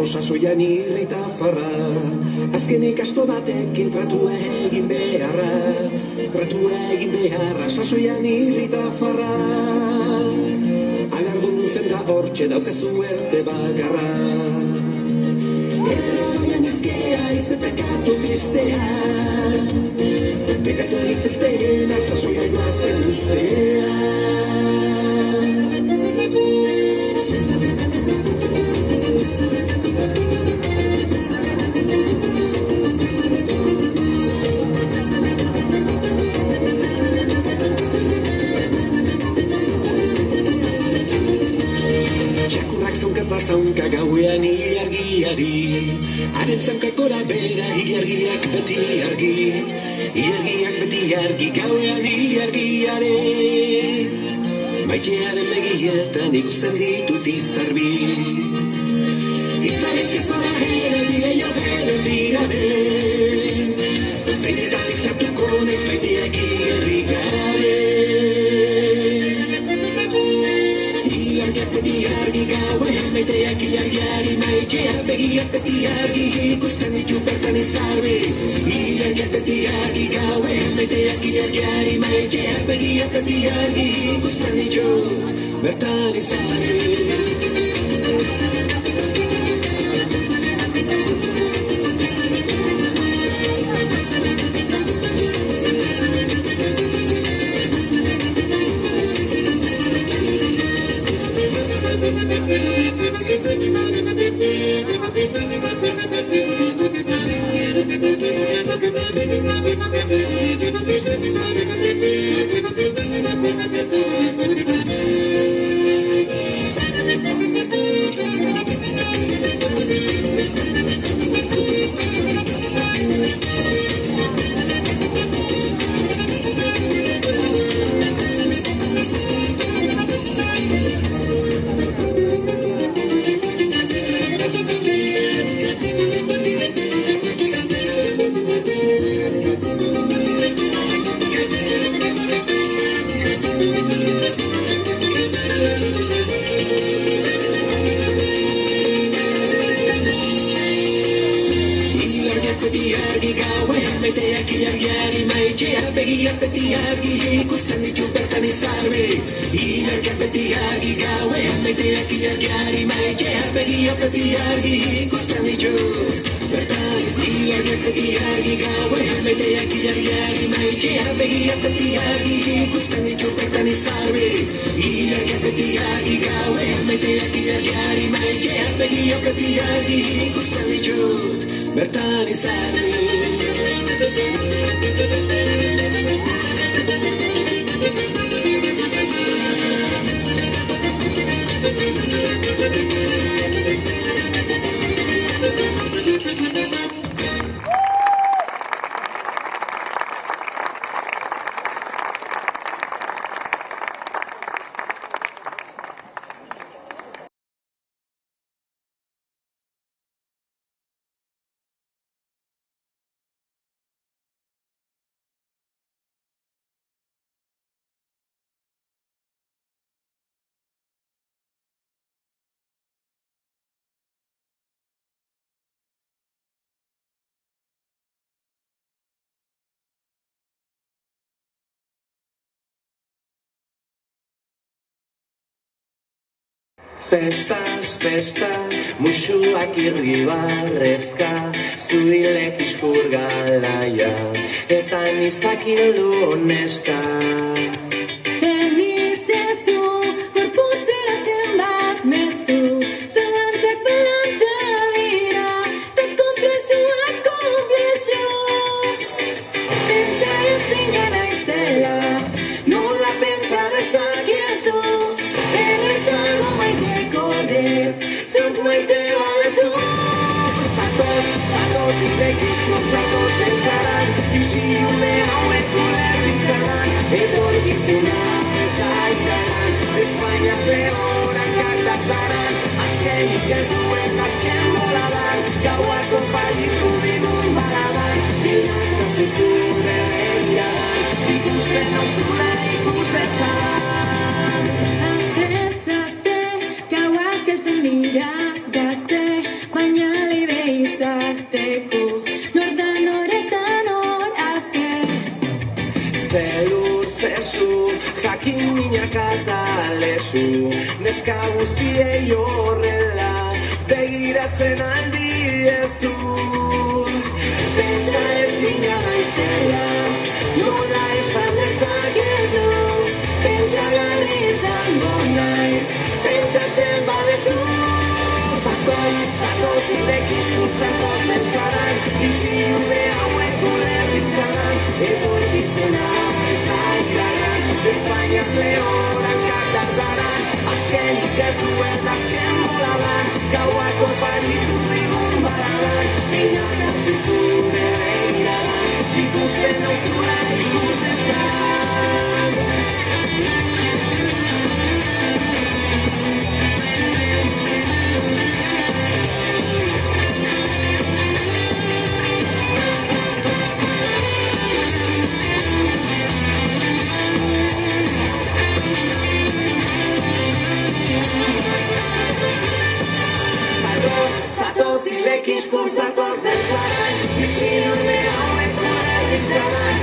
Sasoian irrita farra, azkenik asto batekin tratua egin beharra, sasoian irrita farra. Alargun zen da hortxe daukazu erte bakarra. Erroian izkea izetakatu bestea, bekatu egitezteena sasoian joazten ustea. Zaunka gauean ilargiari, haren zaunkakora bera ilargiak beti argi, gauean ilargiare. Maitearen begietan ikusten ditut izarbi, izarek ez bada herri gehiago dirabe, zeinetan izartuko naiz baiteak ilargi gabe. Argi gauean maiteak ilargiari, maiteak begiak beti argi, ikusten ditu bertan izarbi. Ilargiak beti argi gauean maiteak ilargiari, maiteak begiak beti argi, ikusten ditu bertan izarbi. Maiteak ilargiari, maiteak begiak beti argi, ikusten ditu bertan izarbi. Ilargiak beti argi gauean, maiteak ilargiari, maiteak begiak beti argi, ikusten ditu bertan izarbi. Ilargiak beti argi gauean, maiteak ilargiari, maiteak begiak beti argi, ikusten ditu bertan izarbi. Ilargiak beti argi gauean, maiteak ilargiari, maiteak begiak beti argi, ikusten ditu bertan izarbi. Festaz, festa, musuak irribarrezka, zuilek iskurgalaia, eta nizak hildu neska. Zen izezu, gorputzera zenbat mezu, zalantzak balantza dira, ta konplexuak konplexu. Pentsa ezina naizela, nola pentsa dezakezu, errezago maiteko dut, zuk maite balezu. Zatoz irekizko, zatoz bentzaran, isiune hauek ulerritzaran, etorkizuna ez da iraran, Espainia lehorak kartazaran, azkenik ez duen azken boladan, gauak oparitu digun baladan, bilazio zuzure begiradan, ikusten nauzula ikus dezan. Azte, gauak heltzen dira gazte, baina libre izateko, nor da noretan hor azken. Zelur zezu, jakin minak eta lezu, neska guztiei horrela, begiratzen aldiezu. Pentsa ezina naizela, nola esan dezakezu, pentsagarri izango naiz, pentsatzen badezu. Zatoz irekiztu, zatoz bentzaran, isiune hauek ulerritzaran, etorkizuna ez da iraran, Espainiak lehorak kartazaran, azkenik ez duen azken boladan, gauak oparitu digun baladan, bilazio zuzure begiradan, ikusten nauzula ikus dezan. Zatoz ilekizkur, zatoz bentzaran, isiune hauek ulerritzaran,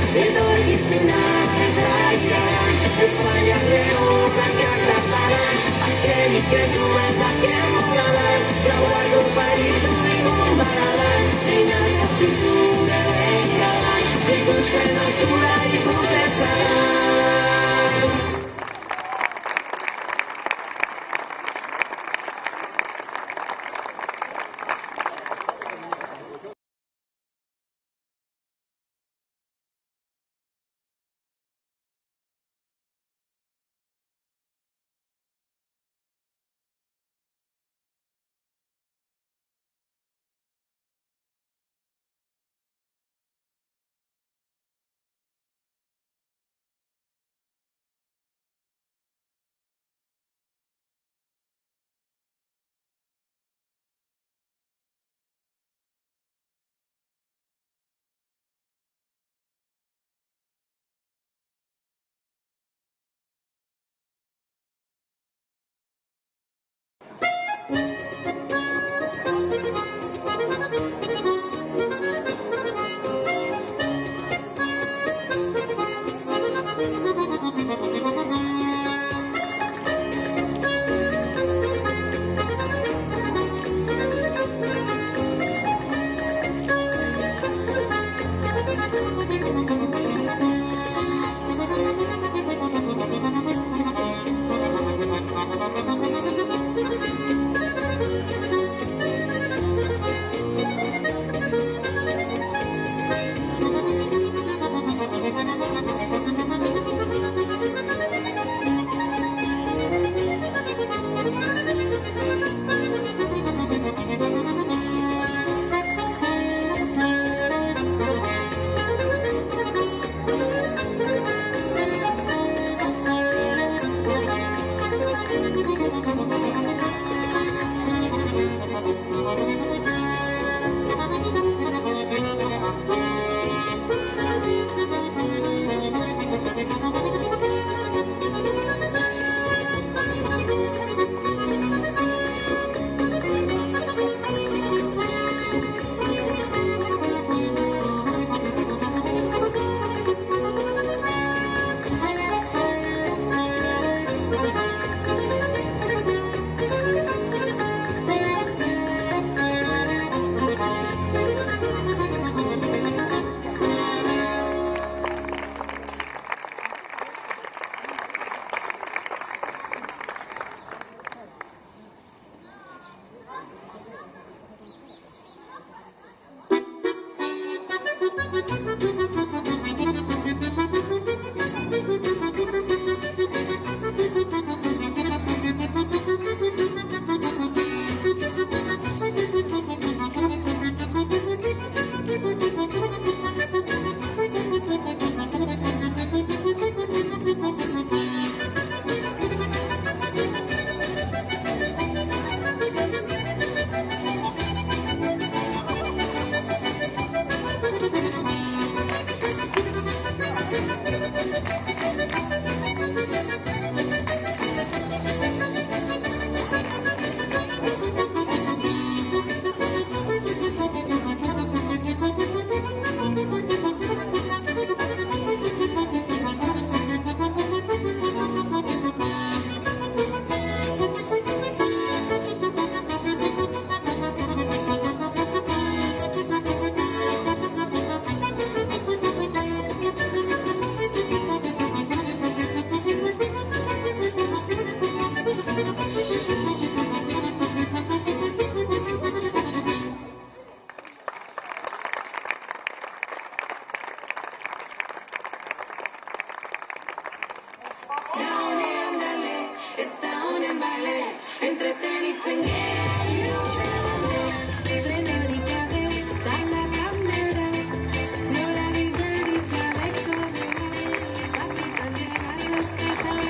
Stay